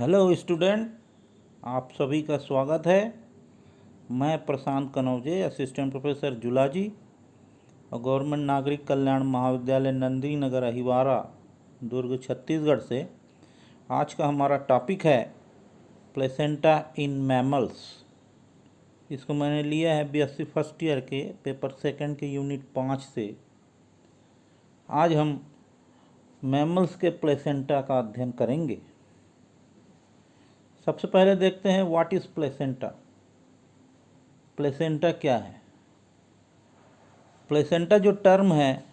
Hello student, आप सभी का स्वागत है। मैं प्रशांत कनौजे, असिस्टेंट प्रोफेसर जूलॉजी और गवर्नमेंट नागरिक कल्याण महाविद्यालय नंदी नगर अहिवारा, दुर्ग, छत्तीसगढ़ से। आज का हमारा टॉपिक है प्लेसेंटा इन मैमल्स। इसको मैंने लिया है बीएससी फर्स्ट ईयर के पेपर सेकंड के यूनिट 5 से। आज हम मैमल्स के प्लेसेंटा का अध्ययन करेंगे। सबसे पहले देखते हैं व्हाट इज़ प्लेसेंटा। प्लेसेंटा क्या है? प्लेसेंटा जो टर्म है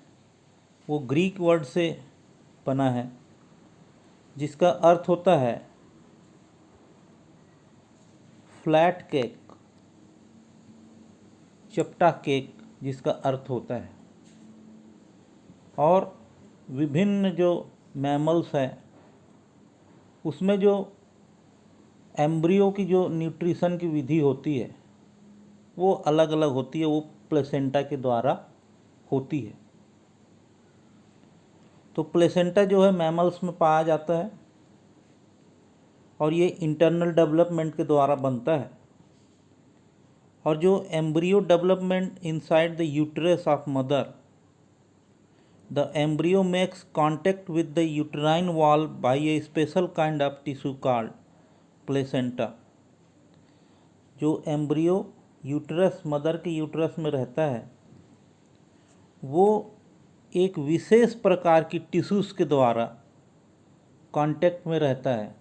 वो ग्रीक वर्ड से बना है, जिसका अर्थ होता है फ्लैट केक, चपटा केक जिसका अर्थ होता है। और विभिन्न जो मैमल्स हैं उसमें जो एम्ब्रियो की जो न्यूट्रिशन की विधि होती है वो अलग अलग होती है, वो प्लेसेंटा के द्वारा होती है। तो प्लेसेंटा जो है मैमल्स में पाया जाता है और ये इंटरनल डेवलपमेंट के द्वारा बनता है। और जो embryo development inside the uterus of mother, the embryo makes contact with the uterine wall bye A special kind of tissue called placenta. जो एम्ब्रियो यूट्रस, मदर के यूट्रस में रहता है, वो एक विशेष प्रकार की टिश्यूज़ के द्वारा कांटेक्ट में रहता है,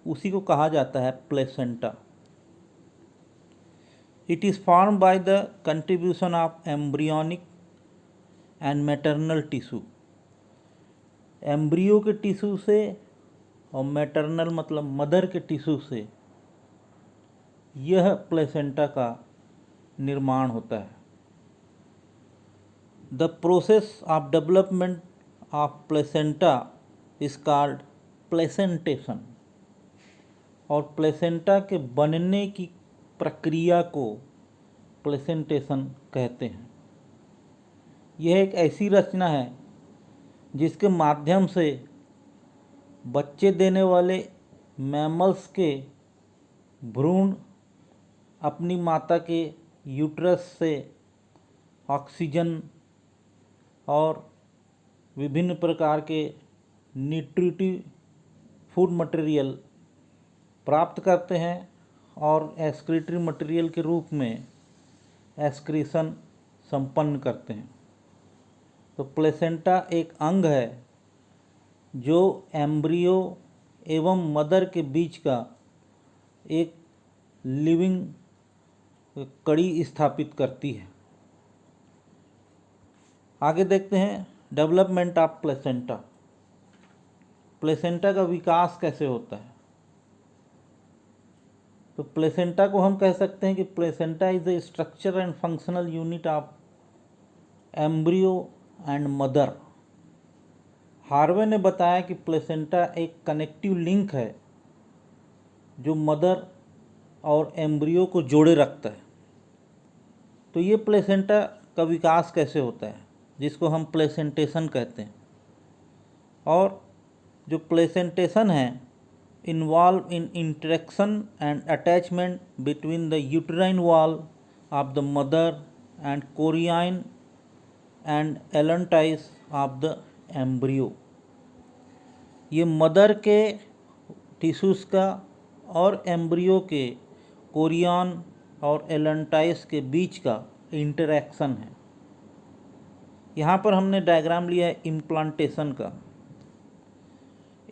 उसी को कहा जाता है placenta. It is form by the contribution of embryonic and maternal tissue. Embryo के टिश्यू से और मैटरनल मतलब मदर के टिश्यू से यह प्लेसेंटा का निर्माण होता है। The process of development of placenta is called placentation. और प्लेसेंटा के बनने की प्रक्रिया को प्लेसेंटेशन कहते हैं। यह एक ऐसी रचना है जिसके माध्यम से बच्चे देने वाले मैमल्स के भ्रूण अपनी माता के यूट्रस से ऑक्सीजन और विभिन्न प्रकार के न्यूट्रिटिव फूड मटेरियल प्राप्त करते हैं और एक्सक्रीटरी मटेरियल के रूप में एक्सक्रीशन संपन्न करते हैं। तो प्लेसेंटा एक अंग है जो एम्ब्रियो एवं मदर के बीच का एक लिविंग कड़ी स्थापित करती है। आगे देखते हैं डेवलपमेंट ऑफ प्लेसेंटा। प्लेसेंटा का विकास कैसे होता है? तो प्लेसेंटा को हम कह सकते हैं कि placenta is the structure and functional unit of embryo and mother. Harvey ने बताया कि प्लेसेंटा एक कनेक्टिव लिंक है जो मदर और एम्ब्रियो को जोड़े रखता है। तो ये प्लेसेंटा का विकास कैसे होता है, जिसको हम प्लेसेंटेशन कहते हैं। और जो प्लेसेंटेशन है involve in interaction and attachment between the uterine wall of the mother and chorion and allantois of the embryo. ये मदर के टिश्यूज़ का और एम्ब्रियो के कोरियन और एलेंटाइस के बीच का इंटरेक्शन है। यहाँ पर हमने डायग्राम लिया है इम्प्लांटेशन का।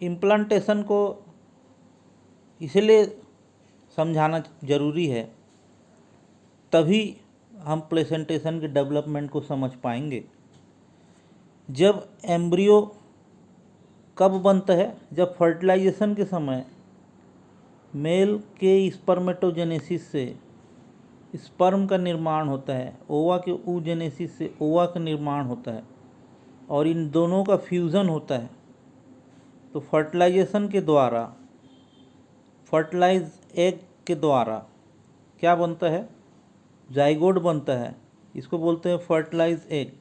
इम्प्लांटेशन को इसलिए समझाना जरूरी है, तभी हम प्लेसेंटेशन के डेवलपमेंट को समझ पाएंगे। जब एम्ब्रियो कब बनता है? जब फर्टिलाइजेशन के समय मेल के स्पर्मेटोजेनेसिस से स्पर्म का निर्माण होता है, ओवा के oogenesis से ओवा का निर्माण होता है और इन दोनों का फ्यूज़न होता है। तो फर्टिलाइजेशन के द्वारा, फर्टिलाइज एग के द्वारा क्या बनता है? जाइगोट बनता है। इसको बोलते हैं फर्टिलाइज एग।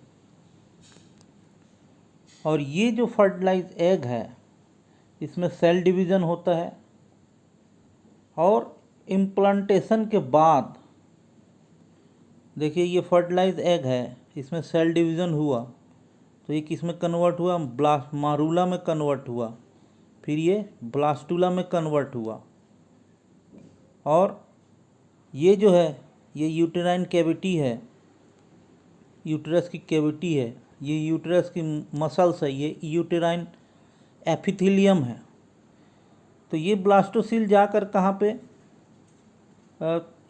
और ये जो फर्टिलाइज एग है इसमें सेल डिवीज़न होता है, और इम्प्लांटेशन के बाद देखिए ये फर्टिलाइज एग है, इसमें सेल डिवीज़न हुआ तो ये किस में कन्वर्ट हुआ, मारूला में कन्वर्ट हुआ, फिर ये ब्लास्टूला में कन्वर्ट हुआ, और ये जो है ये यूटेराइन कैविटी है, यूटेरस की कैविटी है, ये यूटेरस की मसल्स है, ये यूटेराइन एपिथेलियम है। तो ये ब्लास्टोसील जाकर कहाँ पे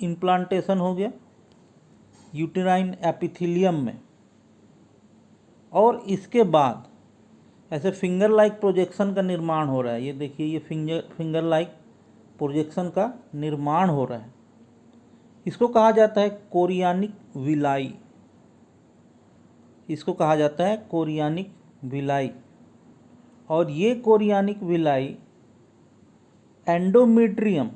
इम्प्लांटेशन हो गया, यूटेराइन एपिथेलियम में, और इसके बाद ऐसे फिंगर लाइक प्रोजेक्शन का निर्माण हो रहा है। ये देखिए ये फिंगर लाइक प्रोजेक्शन का निर्माण हो रहा है। इसको कहा जाता है कोरियानिक विलाई, इसको कहा जाता है कोरियानिक विलाई। और ये कोरियानिक विलाई एंडोमेट्रियम,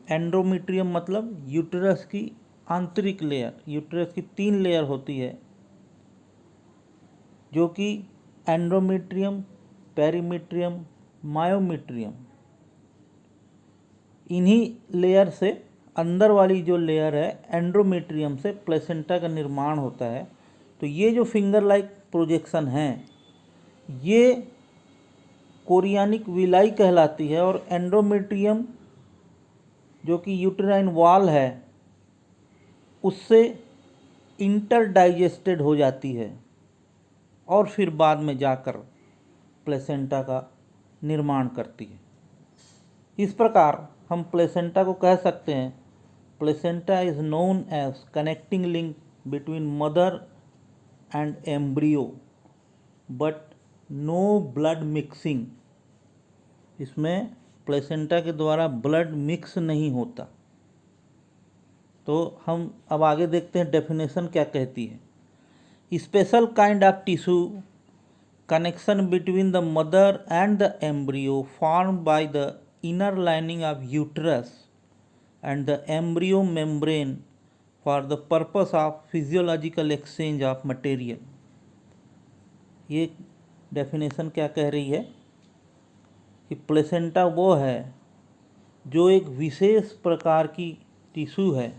एंडोमेट्रियम मतलब यूटेरस की आंतरिक लेयर, यूटेरस की 3 लेयर होती है जो कि एंडोमेट्रियम, पेरीमेट्रियम, मायोमेट्रियम, इन्हीं लेयर से अंदर वाली जो लेयर है एंडोमेट्रियम से प्लेसेंटा का निर्माण होता है। तो ये जो फिंगर लाइक प्रोजेक्शन है ये कोरियानिक विलाई कहलाती है, और एंडोमेट्रियम जो कि यूटेराइन वॉल है उससे इंटरडाइजेस्टेड हो जाती है और फिर बाद में जाकर प्लेसेंटा का निर्माण करती है। इस प्रकार हम प्लेसेंटा को कह सकते हैं, placenta is known as connecting link between mother and embryo but no blood mixing. इसमें प्लेसेंटा के द्वारा ब्लड मिक्स नहीं होता। तो हम अब आगे देखते हैं डेफिनेशन क्या कहती है। Special kind of tissue connection between the mother and the embryo formed by the inner lining of uterus and the embryo membrane for the purpose of physiological exchange of material. ये definition क्या कह रही है कि placenta वो है जो एक विशेष प्रकार की टिश्यू है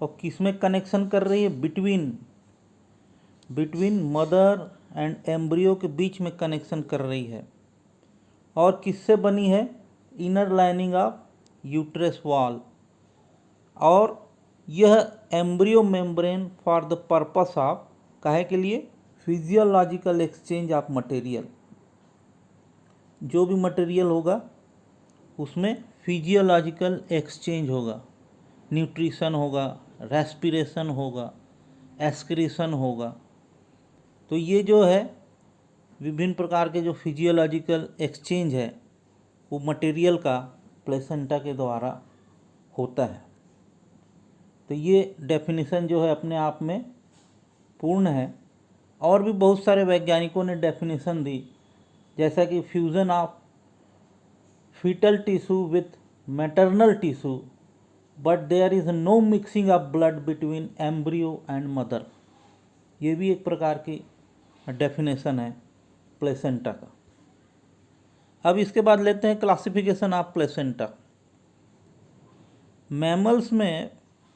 और किसमें कनेक्शन कर रही है, बिटवीन मदर एंड एम्ब्रियो के बीच में कनेक्शन कर रही है, और किससे बनी है, inner lining of uterus wall, और यह embryo membrane for the purpose of, काहे के लिए, फिजियोलॉजिकल एक्सचेंज ऑफ मटेरियल। जो भी मटेरियल होगा उसमें फिजियोलॉजिकल एक्सचेंज होगा, न्यूट्रिशन होगा, रेस्पिरेशन होगा, एक्सक्रीशन होगा। तो ये जो है विभिन्न प्रकार के जो फिजियोलॉजिकल एक्सचेंज है वो मटेरियल का प्लेसेंटा के द्वारा होता है। तो ये डेफिनेशन जो है अपने आप में पूर्ण है। और भी बहुत सारे वैज्ञानिकों ने डेफिनेशन दी, जैसा कि fusion of foetal tissue with maternal tissue but there is no mixing of blood between embryo and mother. ये भी एक प्रकार की डेफिनेशन है प्लेसेंटा का। अब इसके बाद लेते हैं क्लासिफिकेशन ऑफ प्लेसेंटा। मैमल्स में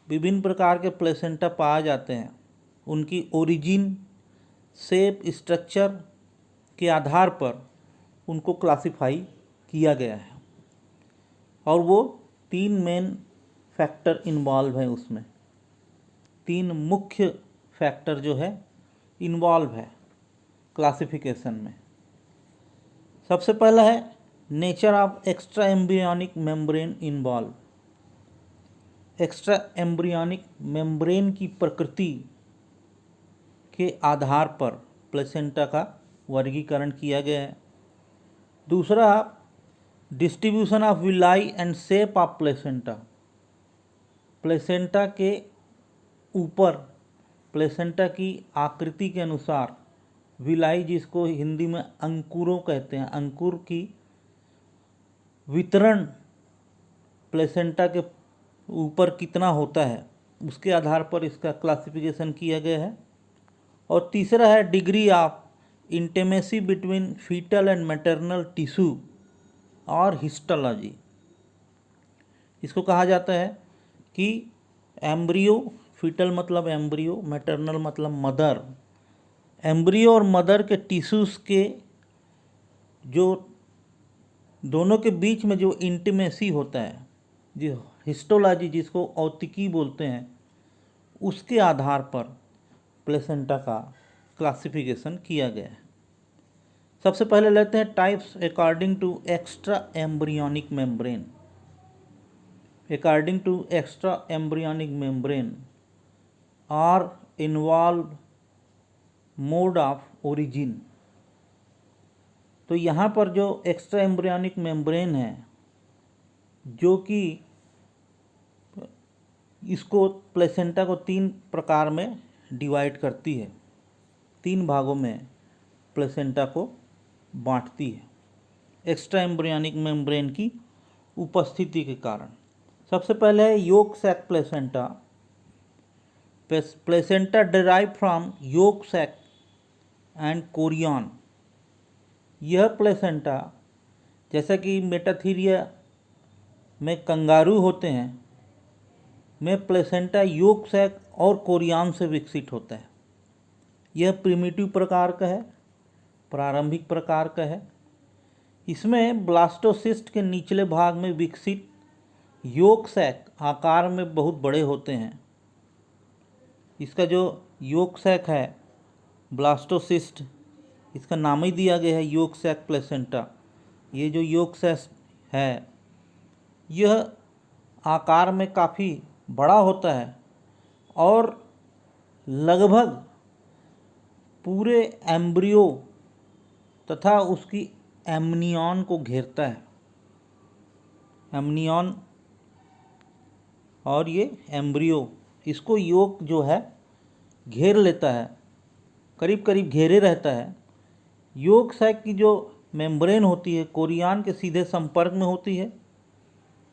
विभिन्न प्रकार के प्लेसेंटा पाए जाते हैं। उनकी ओरिजिन, शेप, स्ट्रक्चर के आधार पर उनको क्लासिफाई किया गया है, और वो 3 मेन फैक्टर इन्वॉल्व हैं। उसमें 3 मुख्य फैक्टर जो है इन्वॉल्व है क्लासिफिकेशन में। सबसे पहला है nature of extra embryonic membrane involve. Extra embryonic membrane की प्रकृति के आधार पर प्लेसेंटा का वर्गीकरण किया गया है। दूसरा, distribution of villi and shape of placenta. Placenta के ऊपर प्लेसेंटा की आकृति के अनुसार विलाई, जिसको हिंदी में अंकुरों कहते हैं, अंकुर की वितरण प्लेसेंटा के ऊपर कितना होता है उसके आधार पर इसका क्लासिफिकेशन किया गया है। और तीसरा है degree of intimacy between foetal and maternal tissue और हिस्टोलॉजी। इसको कहा जाता है कि एम्ब्रियो, फीटल मतलब एम्ब्रियो, मैटरनल मतलब मदर, एम्ब्रियो और मदर के टिश्यूज़ के जो दोनों के बीच में जो इंटीमेसी होता है, जो हिस्टोलॉजी जिसको औतिकी बोलते हैं, उसके आधार पर प्लेसेंटा का क्लासिफिकेशन किया गया है। सबसे पहले लेते हैं types according to extra embryonic membrane. According to extra embryonic membrane are involve mode of origin. तो यहाँ पर जो एक्स्ट्रा एम्ब्रियोनिक मेम्ब्रेन है, जो कि इसको प्लेसेंटा को 3 प्रकार में डिवाइड करती है, 3 भागों में प्लेसेंटा को बांटती है एक्स्ट्रा एम्ब्रियोनिक मेम्ब्रेन की उपस्थिति के कारण। सबसे पहले है yolk sac placenta. Placenta derive from yolk sac and chorion. यह प्लेसेंटा, जैसा कि मेटाथीरिया में कंगारू होते हैं, में प्लेसेंटा योक सैक और कोरियन से विकसित होता है। यह प्रिमिटिव प्रकार का है, प्रारंभिक प्रकार का है। इसमें ब्लास्टोसिस्ट के निचले भाग में विकसित योक सैक आकार में बहुत बड़े होते हैं। इसका जो योक सैक है, ब्लास्टोसिस्ट, इसका नाम ही दिया गया है योक सैक प्लेसेंटा। ये जो योक सैक है, यह आकार में काफ़ी बड़ा होता है और लगभग पूरे एम्ब्रियो तथा उसकी एमनियन को घेरता है। एमनियन और ये एम्ब्रियो, इसको योक जो है घेर लेता है, करीब करीब घेरे रहता है। योक सैक की जो मेम्ब्रेन होती है कोरियन के सीधे संपर्क में होती है,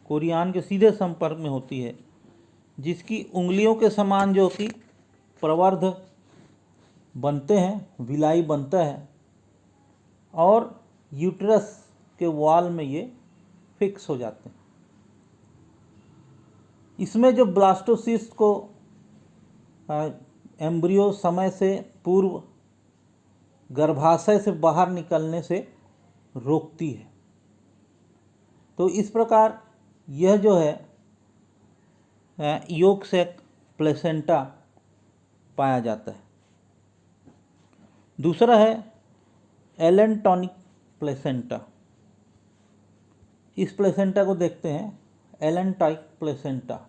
कोरियन के सीधे संपर्क में होती है, जिसकी उंगलियों के समान जो कि प्रवर्ध बनते हैं, विलाई बनता है और यूट्रस के वॉल में ये फिक्स हो जाते हैं। इसमें जो ब्लास्टोसिस्ट को एम्ब्रियो समय से पूर्व गर्भाशय से बाहर निकलने से रोकती है। तो इस प्रकार यह जो है योक सैक प्लेसेंटा पाया जाता है। दूसरा है एलेंटोनिक प्लेसेंटा। इस प्लेसेंटा को देखते हैं, एलेंटाइक प्लेसेंटा।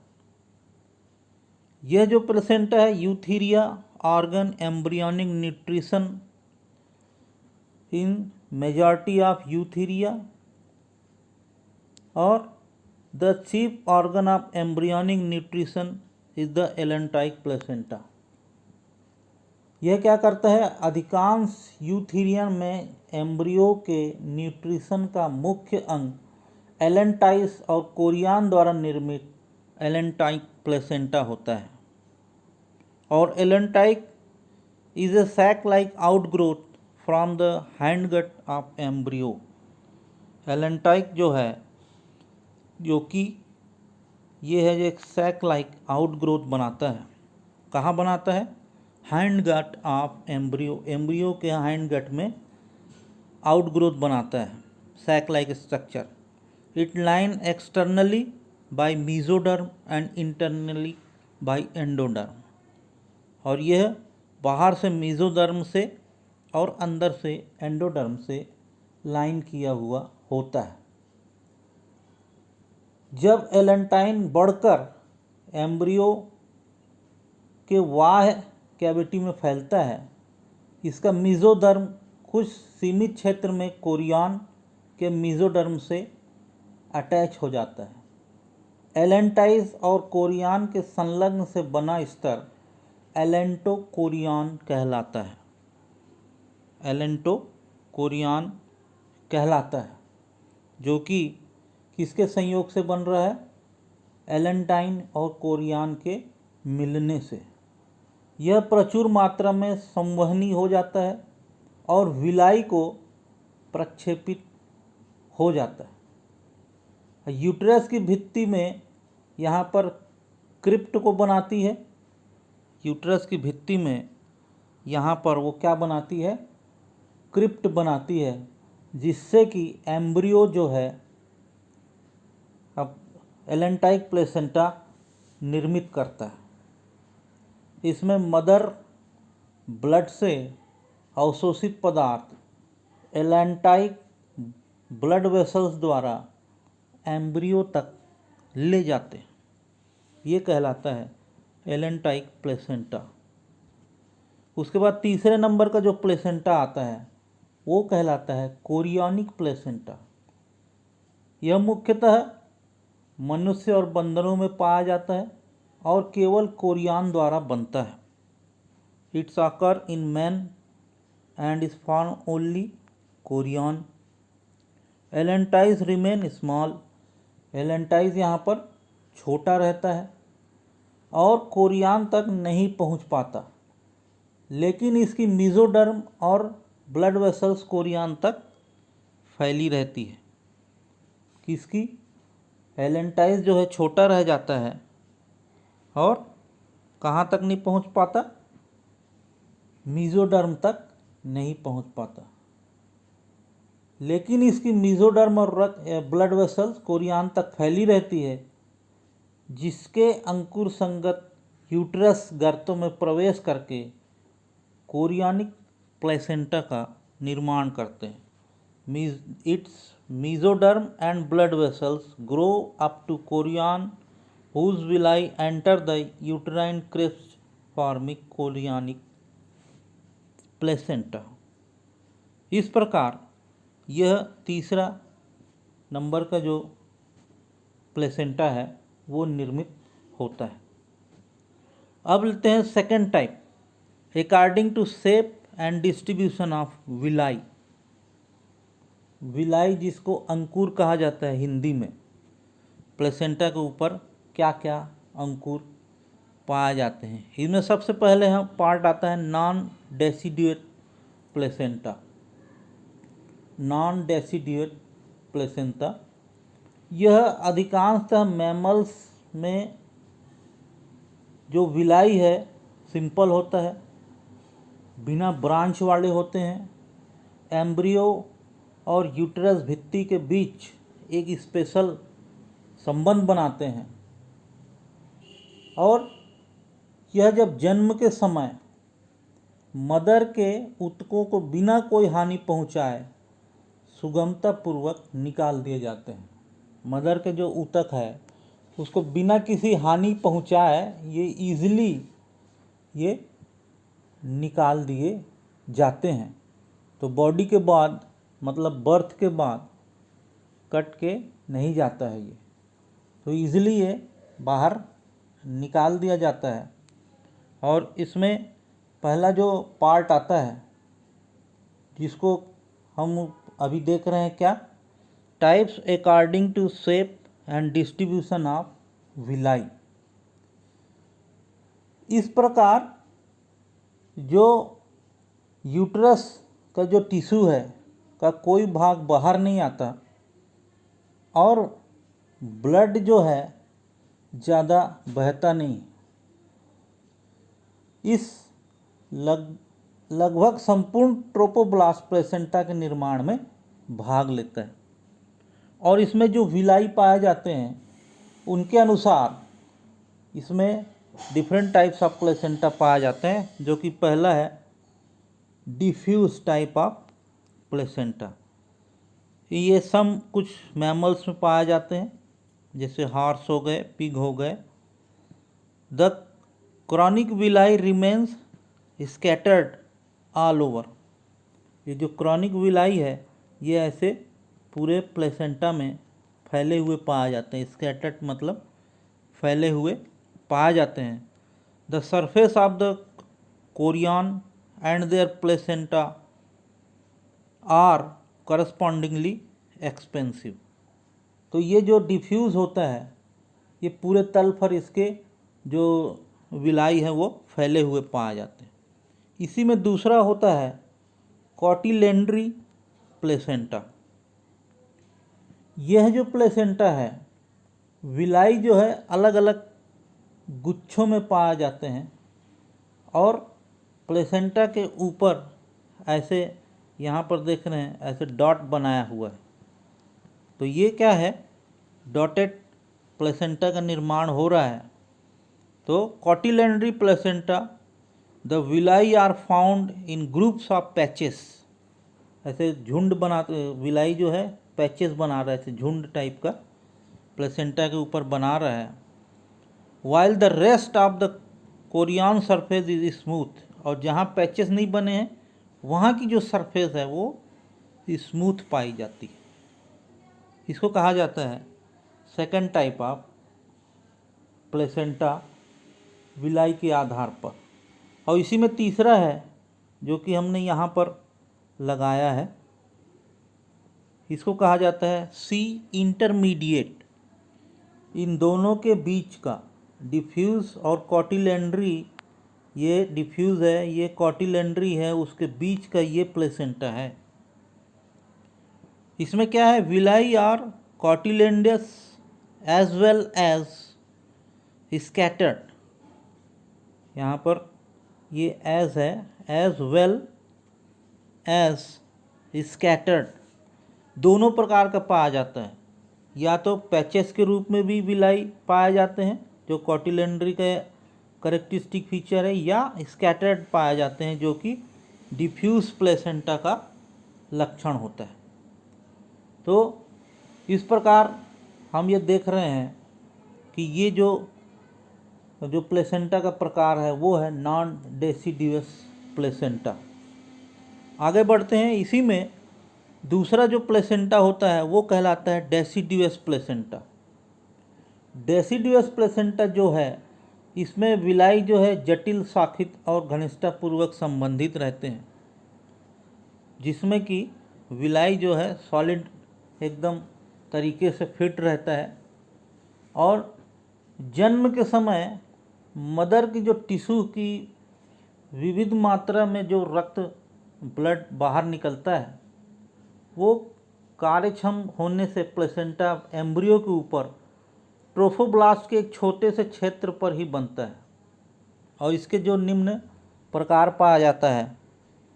यह जो प्लेसेंटा है Eutheria organ embryonic nutrition in majority of Eutheria और the chief organ of embryonic nutrition is the allantoic placenta. यह क्या करता है, अधिकांश यूथीरियन में एम्ब्रियो के न्यूट्रिशन का मुख्य अंग एलेंटाइस और कोरियन द्वारा निर्मित एलेंटाइक प्लेसेंटा होता है। और allantoic is a sac like outgrowth from the hindgut of embryo. Allantoic जो है, जो कि ये है जो एक सैक लाइक आउटग्रोथ बनाता है। कहाँ बनाता है? हैंडगट ऑफ एम्ब्रियो। एम्ब्रियो के हैंडगट में आउटग्रोथ बनाता है, sac like structure. It line externally by mesoderm and internally by endoderm. और यह बाहर से मीजोडर्म से और अंदर से एंडोडर्म से लाइन किया हुआ होता है। जब एलेंटाइन बढ़कर एम्ब्रियो के बाह्य कैविटी में फैलता है, इसका मीजोडर्म कुछ सीमित क्षेत्र में कोरियन के मीजोडर्म से अटैच हो जाता है। एलेंटाइज और कोरियन के संलग्न से बना स्तर एलेंटो कोरियन कहलाता है। एलेंटो कोरियन कहलाता है, जो कि किसके संयोग से बन रहा है? एलेंटाइन और कोरियन के मिलने से। यह प्रचुर मात्रा में संवहनी हो जाता है और विलाई को प्रक्षेपित हो जाता है। यूट्रस की भित्ति में यहाँ पर क्रिप्ट को बनाती है। यूट्रस की भित्ति में यहाँ पर वो क्या बनाती है, क्रिप्ट बनाती है, जिससे कि एम्ब्रियो जो है अब एलेंटाइक प्लेसेंटा निर्मित करता है। इसमें मदर ब्लड से अवशोषित पदार्थ एलेंटाइक ब्लड वेसल्स द्वारा एम्ब्रियो तक ले जाते हैं। ये कहलाता है एलेंटाइक प्लेसेंटा। उसके बाद तीसरे नंबर का जो प्लेसेंटा आता है वो कहलाता है कोरियोनिक प्लेसेंटा। यह मुख्यतः मनुष्य और बंदरों में पाया जाता है और केवल कोरियान द्वारा बनता है। It's occur in man and is found only chorion. Allantois remain small. Allantois यहाँ पर छोटा रहता है और कोरियान तक नहीं पहुँच पाता, लेकिन इसकी मीजोडर्म और ब्लड वेसल्स कोरियान तक फैली रहती है। किसकी? एलेंटाइज जो है छोटा रह जाता है और कहाँ तक नहीं पहुँच पाता? मीजोडर्म तक नहीं पहुँच पाता, लेकिन इसकी मीजोडर्म और ब्लड वेसल्स कोरियान तक फैली रहती है, जिसके अंकुर संगत यूट्रस गर्तों में प्रवेश करके कोरियोनिक प्लेसेंटा का निर्माण करते हैं। Its mesoderm and blood vessels grow up to chorion whose villi enter the uterine crisp forming chorionic placenta. इस प्रकार यह तीसरा नंबर का जो प्लेसेंटा है वो निर्मित होता है। अब लेते हैं second type, according to shape and distribution of villi. Villi जिसको अंकुर कहा जाता है हिंदी में, प्लेसेंटा के ऊपर क्या क्या अंकुर पाए जाते हैं। इनमें सबसे पहले हम पार्ट आता है non deciduate placenta. Non deciduate placenta यह अधिकांशतः मैमल्स में जो विलाई है सिंपल होता है, बिना ब्रांच वाले होते हैं। एम्ब्रियो और यूट्रस भित्ति के बीच एक स्पेशल संबंध बनाते हैं और यह जब जन्म के समय मदर के ऊतकों को बिना कोई हानि पहुंचाए सुगमतापूर्वक निकाल दिए जाते हैं। मदर के जो ऊतक है उसको बिना किसी हानि पहुंचाए ये ईजिली ये निकाल दिए जाते हैं। तो बॉडी के बाद मतलब बर्थ के बाद कट के नहीं जाता है ये, तो ईजिली ये बाहर निकाल दिया जाता है। और इसमें पहला जो पार्ट आता है जिसको हम अभी देख रहे हैं, क्या? Types according to shape and distribution of villi. इस प्रकार जो यूट्रस का जो टिश्यू है का कोई भाग बाहर नहीं आता और ब्लड जो है ज़्यादा बहता नहीं। इस लगभग संपूर्ण ट्रोपोब्लास्ट प्लेसेंटा के निर्माण में भाग लेता है। और इसमें जो विलाई पाए जाते हैं उनके अनुसार इसमें डिफरेंट टाइप्स ऑफ प्लेसेंटा पाए जाते हैं, जो कि पहला है डिफ्यूज टाइप ऑफ प्लेसेंटा। ये सब कुछ मैमल्स में पाए जाते हैं, जैसे हॉर्स हो गए, पिग हो गए। The chronic villi remains scattered all over. ये जो क्रॉनिक विलाई है ये ऐसे पूरे प्लेसेंटा में फैले हुए पाए जाते हैं। स्कैटर्ड मतलब फैले हुए पाए जाते हैं। The surface of the chorion and their placenta are correspondingly expensive. तो ये जो डिफ्यूज़ होता है ये पूरे तल पर इसके जो विलाई है वो फैले हुए पाए जाते हैं। इसी में दूसरा होता है कॉटिलेंड्री प्लेसेंटा। यह जो प्लेसेंटा है विलाई जो है अलग अलग गुच्छों में पाए जाते हैं और प्लेसेंटा के ऊपर ऐसे यहाँ पर देख रहे हैं ऐसे डॉट बनाया हुआ है। तो ये क्या है, डॉटेड प्लेसेंटा का निर्माण हो रहा है। तो cotyledonary placenta the villi are found in groups of patches, ऐसे झुंड बनाते, विलाई जो है पैचेस बना रहा है, ऐसे झुंड टाइप का प्लेसेंटा के ऊपर बना रहा है। While the rest of the Korean surface is smooth, और जहाँ पैचेस नहीं बने हैं वहाँ की जो सरफेस है वो स्मूथ पाई जाती है। इसको कहा जाता है second type of placenta villi के आधार पर। और इसी में तीसरा है जो कि हमने यहाँ पर लगाया है, इसको कहा जाता है सी इंटरमीडिएट। इन दोनों के बीच का डिफ्यूज और कॉटिलेंड्री, ये डिफ्यूज है ये कॉटिलेंड्री है, उसके बीच का ये प्लेसेंटा है। इसमें क्या है, villi are cotyledons as well as scattered, यहाँ पर ये एज है, एज वेल एज स्कैटर्ड, दोनों प्रकार का पाया जाता है। या तो पैचेस के रूप में भी विलाई पाए जाते हैं जो कॉटिलेंड्री का करेक्टरिस्टिक फीचर है, या स्कैटर्ड पाए जाते हैं जो कि डिफ्यूज प्लेसेंटा का लक्षण होता है। तो इस प्रकार हम ये देख रहे हैं कि ये जो प्लेसेंटा का प्रकार है वो है नॉन डेसिडियस प्लेसेंटा। आगे बढ़ते हैं, इसी में दूसरा जो प्लेसेंटा होता है वो कहलाता है डेसिडियस प्लेसेंटा। डेसिडियस प्लेसेंटा जो है इसमें विलाई जो है जटिल शाखित और घनिष्ठतापूर्वक संबंधित रहते हैं, जिसमें कि विलाई जो है सॉलिड एकदम तरीके से फिट रहता है और जन्म के समय मदर की जो टिश्यू की विविध मात्रा में जो रक्त ब्लड बाहर निकलता है वो कार्यक्षम होने से प्लेसेंटा एम्ब्रियो के ऊपर ट्रोफोब्लास्ट के एक छोटे से क्षेत्र पर ही बनता है। और इसके जो निम्न प्रकार पाया जाता है,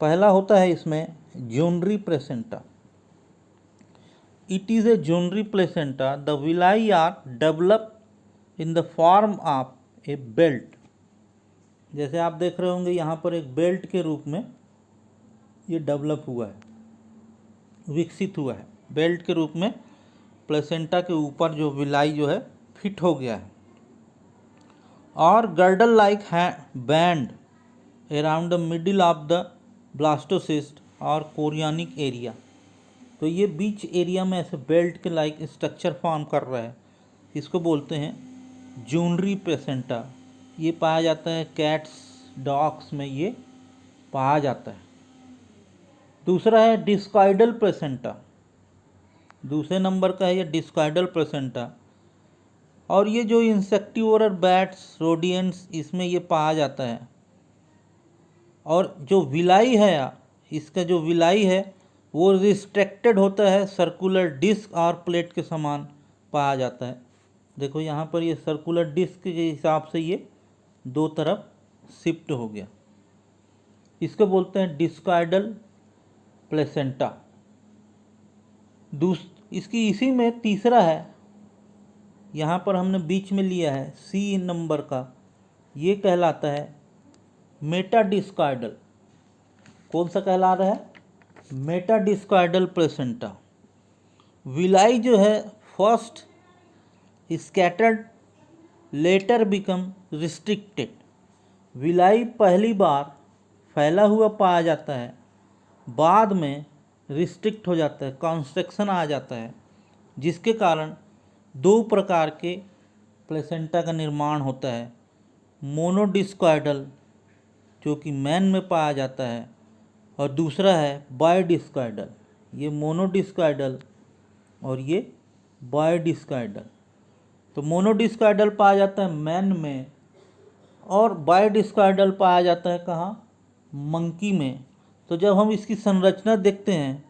पहला होता है इसमें zonary placenta. It is a zonary placenta, the villi are develop in the form of a belt. जैसे आप देख रहे होंगे यहाँ पर एक बेल्ट के रूप में ये डेवलप हुआ है, विकसित हुआ है। बेल्ट के रूप में प्लेसेंटा के ऊपर जो विलाई जो है फिट हो गया है। और girdle like band around the middle of the blastocyst और कोरियनिक एरिया। तो ये बीच एरिया में ऐसे बेल्ट के लाइक स्ट्रक्चर फॉर्म कर रहा है, इसको बोलते हैं जूनरी प्लेसेंटा। ये पाया जाता है कैट्स डॉग्स में, ये पाया जाता है। दूसरा है डिस्कॉइडल प्लेसेंटा, दूसरे नंबर का है ये डिस्कॉइडल प्लेसेंटा। और ये जो इंसेक्टिवोरर बैट्स रोडियंट्स इसमें ये पाया जाता है। और जो विलाई है, इसका जो विलाई है वो रिस्ट्रिक्टेड होता है, सर्कुलर डिस्क और प्लेट के समान पाया जाता है। देखो यहाँ पर ये सर्कुलर डिस्क के हिसाब से ये दो तरफ शिफ्ट हो गया, इसको बोलते हैं डिस्कॉइडल प्लेसेंटा। इसकी इसी में तीसरा है, यहाँ पर हमने बीच में लिया है सी नंबर का, ये कहलाता है मेटाडिस्कॉइडल। कौन सा कहला रहा है, मेटाडिस्कॉइडल प्लेसेंटा। विलाई जो है first scattered letter become restricted. Villi पहली बार फैला हुआ पाया जाता है, बाद में रिस्ट्रिक्ट हो जाता है, कॉन्स्ट्रक्शन आ जाता है, जिसके कारण दो प्रकार के प्लेसेंटा का निर्माण होता है। मोनोडिस्कॉइडल जो कि मैन में पाया जाता है, और दूसरा है बायडिस्कॉइडल। ये मोनोडिस्कॉइडल और ये बायडिस्कॉइडल। तो मोनोडिस्कॉइडल पाया जाता है मैन में, और बायडिस्कॉइडल पाया जाता है कहाँ, मंकी में। तो जब हम इसकी संरचना देखते हैं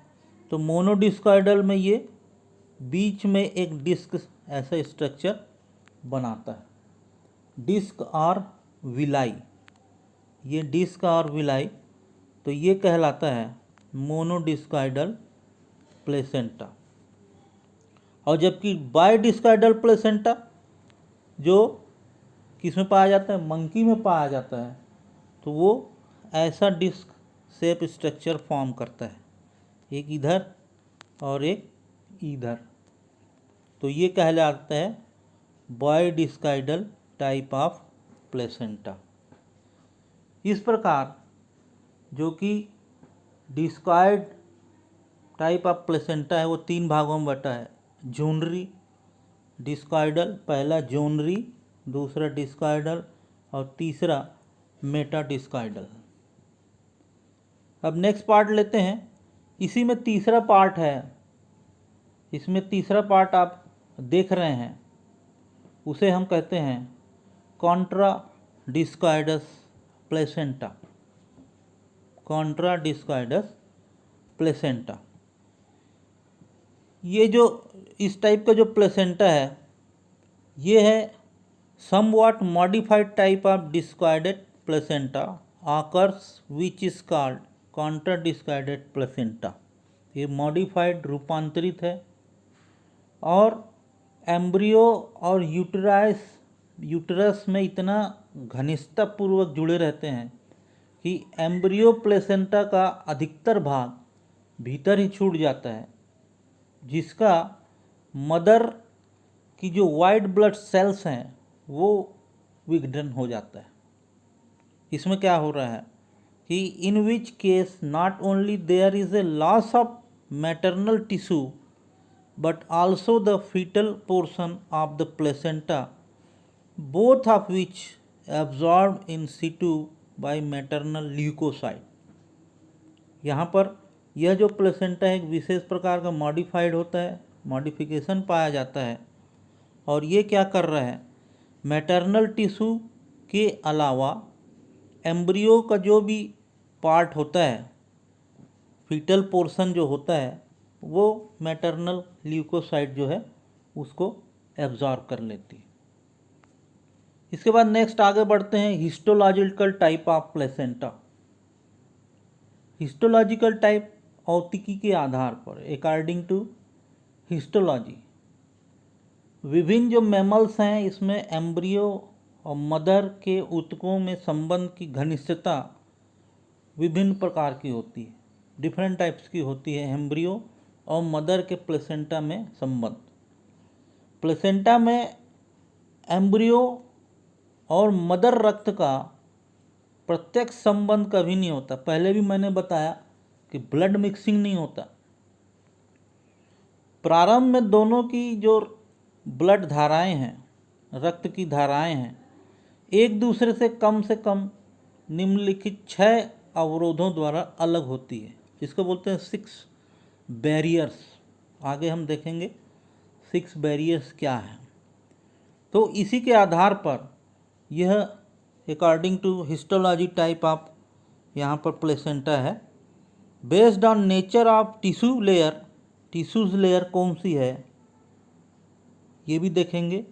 तो मोनोडिस्कॉइडल में ये बीच में एक डिस्क ऐसा स्ट्रक्चर बनाता है। डिस्क और विलाई, ये डिस्क और विलाई, तो ये कहलाता है मोनोडिस्कॉइडल प्लेसेंटा। और जबकि बाइडिस्कॉइडल प्लेसेंटा जो किस में पाया जाता है, मंकी में पाया जाता है, तो वो ऐसा डिस्क शेप स्ट्रक्चर फॉर्म करता है, एक इधर और एक इधर। तो ये कहलाता है बाइडिस्कॉइडल टाइप ऑफ प्लेसेंटा। इस प्रकार जो कि डिस्कॉइड टाइप ऑफ प्लेसेंटा है वो 3 भागों में बटा है। जूनरी डिस्कॉइडल, पहला जूनरी, दूसरा डिस्कॉइडल और तीसरा मेटाडिस्कॉइडल। अब नेक्स्ट पार्ट लेते हैं। इसी में तीसरा पार्ट है, इसमें तीसरा पार्ट आप देख रहे हैं, उसे हम कहते हैं कॉन्ट्रा डिस्कॉइडस प्लेसेंटा। कॉन्ट्रा डिस्कॉइडस प्लेसेंटा, ये जो इस टाइप का जो प्लेसेंटा है, ये है somewhat modified type of discoidal placenta occurs which is called contra discoidal placenta. ये मॉडिफाइड, रूपांतरित है और एम्ब्रियो और यूटरस में इतना घनिष्ठतापूर्वक जुड़े रहते हैं कि एम्ब्रियो प्लेसेंटा का अधिकतर भाग भीतर ही छूट जाता है, जिसका मदर की जो वाइट ब्लड सेल्स हैं वो विघटन हो जाता है। इसमें क्या हो रहा है कि in which case not only there is a loss of maternal tissue but also the fetal portion of the placenta, both of which absorbed in situ by maternal leukocyte। यहाँ पर यह जो प्लेसेंटा एक विशेष प्रकार का मॉडिफाइड होता है, modification पाया जाता है, और ये क्या कर रहा है, मैटरनल टिश्यू के अलावा एम्ब्रियो का जो भी पार्ट होता है, फीटल पोर्शन जो होता है, वो मैटरनल ल्यूकोसाइट जो है उसको एब्जॉर्ब कर लेती है। इसके बाद नेक्स्ट आगे बढ़ते हैं histological type of placenta. Histological type औतिकी के आधार पर, अकॉर्डिंग टू हिस्टोलॉजी, विभिन्न जो मैमल्स हैं इसमें एम्ब्रियो और मदर के ऊतकों में संबंध की घनिष्ठता विभिन्न प्रकार की होती है, डिफरेंट टाइप्स की होती है। एम्ब्रियो और मदर के प्लेसेंटा में संबंध, प्लेसेंटा में एम्ब्रियो और मदर रक्त का प्रत्यक्ष संबंध कभी नहीं होता। पहले भी मैंने बताया कि ब्लड मिक्सिंग नहीं होता। प्रारंभ में दोनों की जो ब्लड धाराएं हैं, रक्त की धाराएं हैं, एक दूसरे से कम निम्नलिखित 6 अवरोधों द्वारा अलग होती है, जिसको बोलते हैं 6 बैरियर्स। आगे हम देखेंगे 6 बैरियर्स क्या है। तो इसी के आधार पर यह according to histology type of यहाँ पर प्लेसेंटा है। Based on nature of tissue layer, tissues layer कौन सी है ये भी देखेंगे।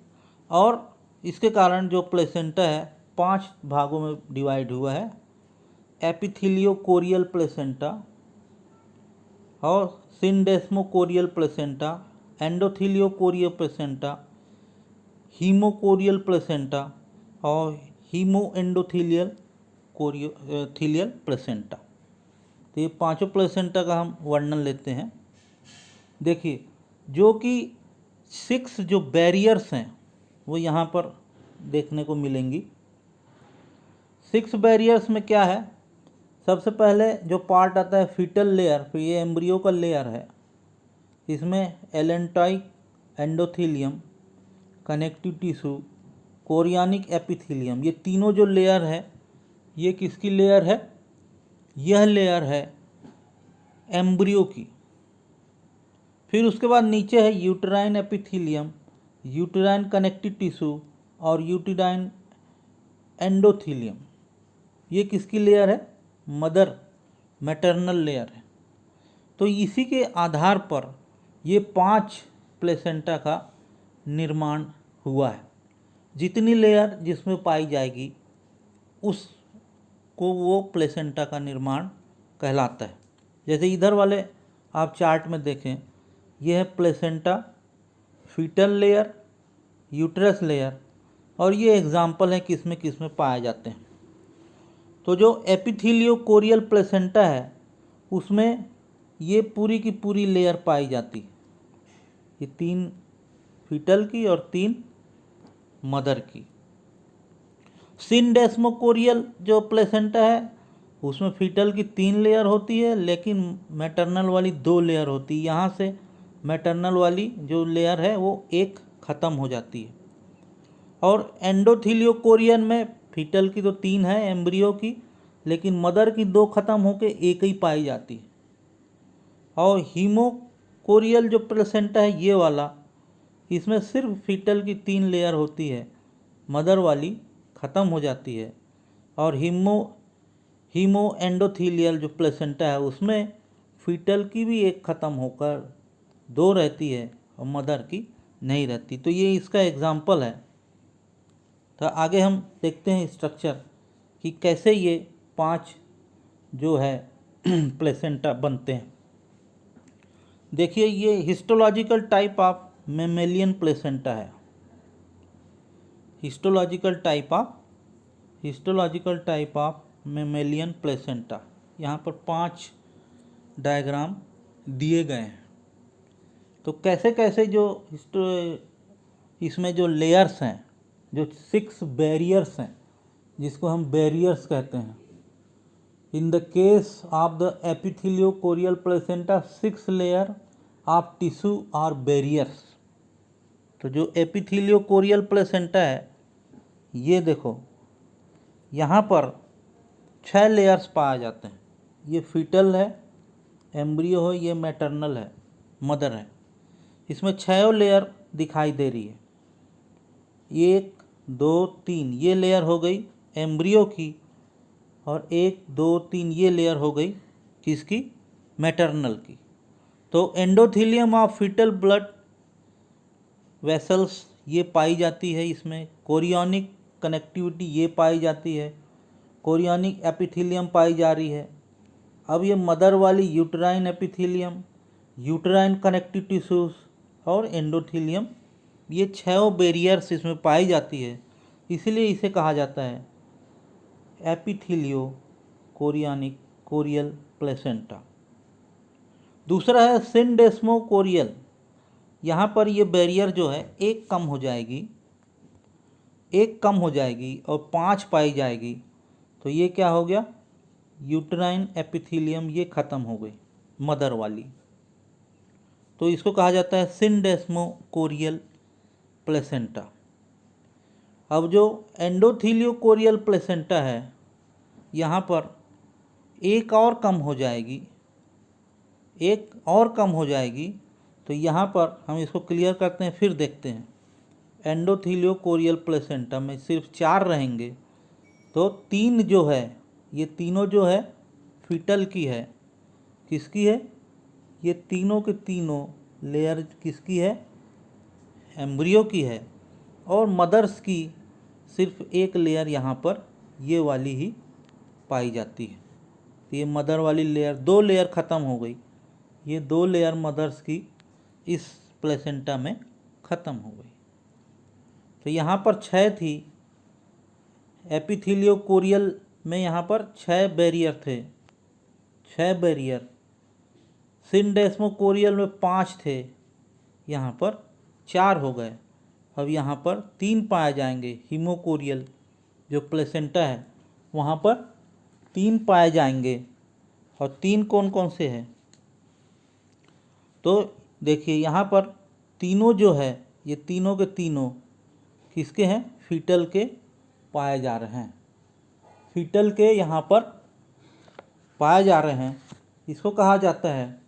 और इसके कारण जो प्लेसेंटा है 5 भागों में डिवाइड हुआ है। एपिथेलियोकोरियल प्लेसेंटा और syndesmochorial placenta, एंडोथेलियोकोरियल placenta, haemochorial placenta और हीमोएंडोथेलियल प्लेसेंटा। तो ये 5 प्लेसेंटा का हम वर्णन लेते हैं। देखिए, जो कि 6 जो बैरियर्स हैं वो यहाँ पर देखने को मिलेंगी। 6 बैरियर्स में क्या है, सबसे पहले जो पार्ट आता है फीटल लेयर, फिर ये एम्ब्रियो का लेयर है। इसमें allantoic endothelium, connective tissue, chorionic epithelium, ये तीनों जो लेयर है ये किसकी लेयर है, यह लेयर है एम्ब्रियो की। फिर उसके बाद नीचे है uterine epithelium, uterine connective tissue और यूटेराइन एंडोथेलियम, ये किसकी लेयर है, मदर मैटरनल लेयर है। तो इसी के आधार पर ये 5 प्लेसेंटा का निर्माण हुआ है। जितनी लेयर जिसमें पाई जाएगी उसको वो प्लेसेंटा का निर्माण कहलाता है। जैसे इधर वाले आप चार्ट में देखें, यह है placenta, fetal layer, uterus layer, और ये एग्जाम्पल है किस में पाए जाते हैं। तो जो एपिथेलियोकोरियल प्लेसेंटा है उसमें ये पूरी की पूरी लेयर पाई जाती है, ये 3 फीटल की और 3 मदर की। सिनडेस्मोकोरियल जो प्लेसेंटा है उसमें फीटल की 3 लेयर होती है, लेकिन मैटरनल वाली 2 लेयर होती है। यहाँ से मैटरनल वाली जो लेयर है वो 1 ख़त्म हो जाती है। और एंडोथीलियोकोरियन में फीटल की तो 3 है एम्ब्रियो की, लेकिन मदर की 2 ख़त्म होकर 1 ही पाई जाती है। और हीमोकोरियल जो प्लेसेंटा है ये वाला, इसमें सिर्फ फीटल की 3 लेयर होती है, मदर वाली ख़त्म हो जाती है। और हीमो एंडोथीलियल जो प्लेसेंटा है उसमें फीटल की भी 1 ख़त्म होकर 2 रहती है और मदर की नहीं रहती। तो ये इसका एग्जाम्पल है। तो आगे हम देखते हैं स्ट्रक्चर कि कैसे ये 5 जो है प्लेसेंटा बनते हैं। देखिए, ये histological type of mammalian placenta है। Histological type of mammalian placenta. यहाँ पर 5 डायग्राम दिए गए हैं। तो कैसे कैसे जो इसमें जो लेयर्स हैं, जो 6 बैरियर्स हैं, जिसको हम बैरियर्स कहते हैं। In the case of the epitheliochorial placenta 6 layer of tissue are barriers. तो जो एपिथेलियोकोरियल प्लेसेंटा है ये देखो, यहाँ पर 6 लेयर्स पाए जाते हैं। ये फीटल है, एम्ब्रियो है, ये मैटरनल है, मदर है। इसमें 6 लेयर दिखाई दे रही है, 1 2 3 ये लेयर हो गई एम्ब्रियो की, और 1 2 3 ये लेयर हो गई किसकी, मैटरनल की। तो endothelium of fetal blood vessels ये पाई जाती है इसमें। कोरियोनिक कनेक्टिविटी ये पाई जाती है, कोरियोनिक एपिथेलियम पाई जा रही है। अब ये मदर वाली uterine epithelium, uterine connective tissues और एंडोथीलियम, ये 6 बैरियर्स इसमें पाई जाती है। इसलिए इसे कहा जाता है एपिथेलियो कोरियल प्लेसेंटा। दूसरा है सिनडेस्मोकोरियल। यहाँ पर ये बैरियर जो है 1 कम हो जाएगी और 5 पाई जाएगी। तो ये क्या हो गया, यूट्राइन एपिथेलियम ये ख़त्म हो गई मदर वाली। तो इसको कहा जाता है सिनडेस्मोकोरियल प्लेसेंटा। अब जो एंडोथीलियोकोरियल प्लेसेंटा है यहाँ पर 1 और कम हो जाएगी। तो यहाँ पर हम इसको क्लियर करते हैं, फिर देखते हैं। एंडोथीलियोकोरियल प्लेसेंटा में सिर्फ 4 रहेंगे, तो 3 जो है, ये तीनों जो है फीटल की है। किसकी है, ये तीनों के तीनों लेयर किसकी है, एम्ब्रियो की है। और मदर्स की सिर्फ 1 लेयर यहाँ पर ये वाली ही पाई जाती है। तो ये मदर वाली लेयर, 2 लेयर ख़त्म हो गई, ये 2 लेयर मदर्स की इस प्लेसेंटा में ख़त्म हो गई। तो यहाँ पर 6 थी एपिथेलियोकोरियल में, यहाँ पर 6 बैरियर थे, 6 बैरियर। सिनडेस्मोकोरियल में 5 थे, यहाँ पर 4 हो गए। अब यहाँ पर 3 पाए जाएंगे। हीमोकोरियल जो प्लेसेंटा है वहाँ पर 3 पाए जाएंगे। और 3 कौन कौन से हैं, तो देखिए यहाँ पर तीनों जो है, ये तीनों के तीनों किसके हैं, फीटल के पाए जा रहे हैं। फीटल के यहाँ पर पाए जा रहे हैं। इसको कहा जाता है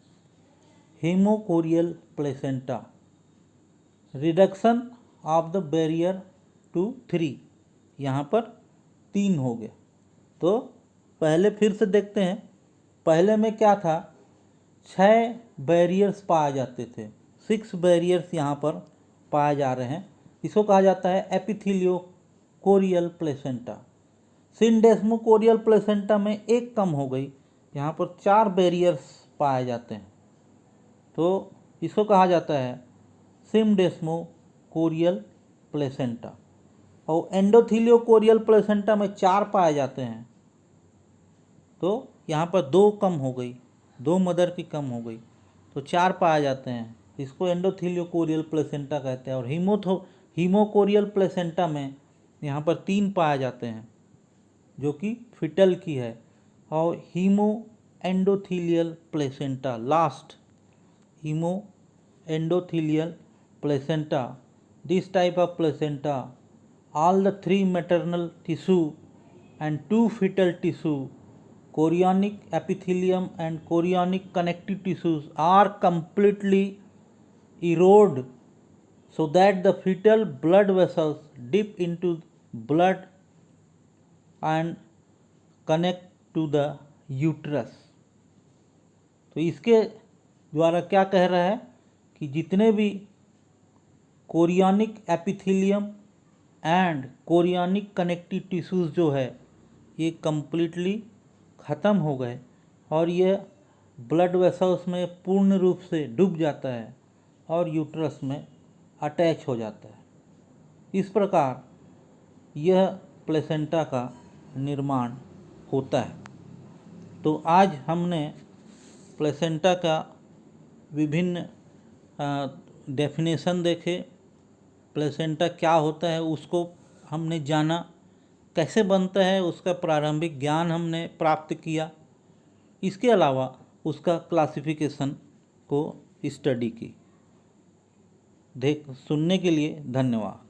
hemochorial placenta. Reduction of the barrier to 3, यहाँ पर 3 हो गया। तो पहले फिर से देखते हैं, पहले में क्या था, 6 बैरियर्स पाए जाते थे, 6 बैरियर्स यहाँ पर पाए जा रहे हैं। इसको कहा जाता है एपिथेलियोकोरियल प्लेसेंटा। सिनडेस्मोकोरियल प्लेसेंटा में एक कम हो गई, यहाँ पर 4 बैरियर्स पाए जाते हैं, तो इसको कहा जाता है सिमडेस्मोकोरियल प्लेसेंटा। और एंडोथीलियोकोरियल प्लेसेंटा में 4 पाए जाते हैं, तो यहाँ पर 2 कम हो गई, 2 मदर की कम हो गई, तो 4 पाए जाते हैं, इसको एंडोथीलियोकोरियल प्लेसेंटा कहते हैं। और हीमोकोरियल प्लेसेंटा में यहाँ पर 3 पाए जाते हैं, जो कि फिटल की है। और hemo endothelial placenta last, hemo endothelial placenta, this type of placenta, all the 3 maternal tissue and 2 fetal tissue, chorionic epithelium and chorionic connective tissues are completely eroded, so that the fetal blood vessels dip into blood and connect to the uterus। तो इसके द्वारा क्या कह रहा है कि जितने भी chorionic epithelium and chorionic connective tissues जो है ये कम्प्लीटली ख़त्म हो गए और ये ब्लड वेसल्स में पूर्ण रूप से डूब जाता है और यूट्रस में अटैच हो जाता है। इस प्रकार यह प्लेसेंटा का निर्माण होता है। तो आज हमने प्लेसेंटा का विभिन्न डेफिनेशन देखे, प्लेसेंटा क्या होता है उसको हमने जाना, कैसे बनता है उसका प्रारंभिक ज्ञान हमने प्राप्त किया, इसके अलावा उसका क्लासिफिकेशन को स्टडी की। सुनने के लिए धन्यवाद।